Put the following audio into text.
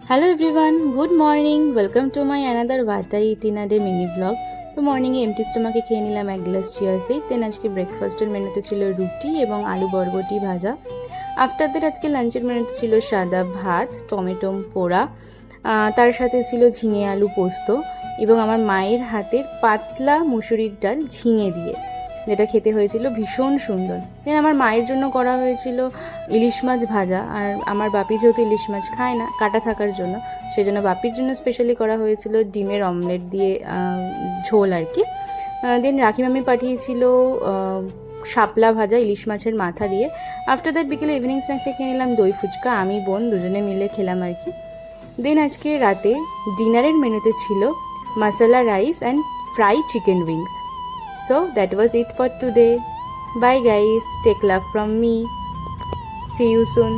Hello everyone, good morning. Welcome to my another ভাটা e-TIN day mini blog. তো মর্নিংয়ে MT স্টোমাকে খেয়ে নিলাম এক গ্লাস চিয়া সিড। দেন আজকে ব্রেকফাস্টের মেনুতে ছিল রুটি এবং আলু বরবটি ভাজা। আফটার দ্যাট আজকে লাঞ্চের মেনুতে ছিল সাদা ভাত, টমেটো পোড়া, তার সাথে ছিল ঝিঙে আলু পোস্ত এবং আমার মায়ের হাতের পাতলা মুসুরির ডাল ঝিঙে দিয়ে, যেটা খেতে হয়েছিল ভীষণ সুন্দর। দেন আমার মায়ের জন্য করা হয়েছিল ইলিশ মাছ ভাজা, আর আমার বাপি যেহেতু ইলিশ মাছ খায় না কাটা থাকার জন্য, সেই জন্য বাপির জন্য স্পেশালি করা হয়েছিল ডিমের অমলেট দিয়ে ঝোল আর কি। দেন রাখি মামি পাঠিয়েছিল শাপলা ভাজা ইলিশ মাছের মাথা দিয়ে। আফটার দ্যাট বিকেলে ইভিনিং স্ন্যাক্সে খেয়ে নিলাম দই ফুচকা, আমি বোন দুজনে মিলে খেলাম আর কি। দেন আজকে রাতে ডিনারের মেনুতে ছিল masala rice and fry chicken wings. So that was it for today. Bye guys, take love from me. See you soon.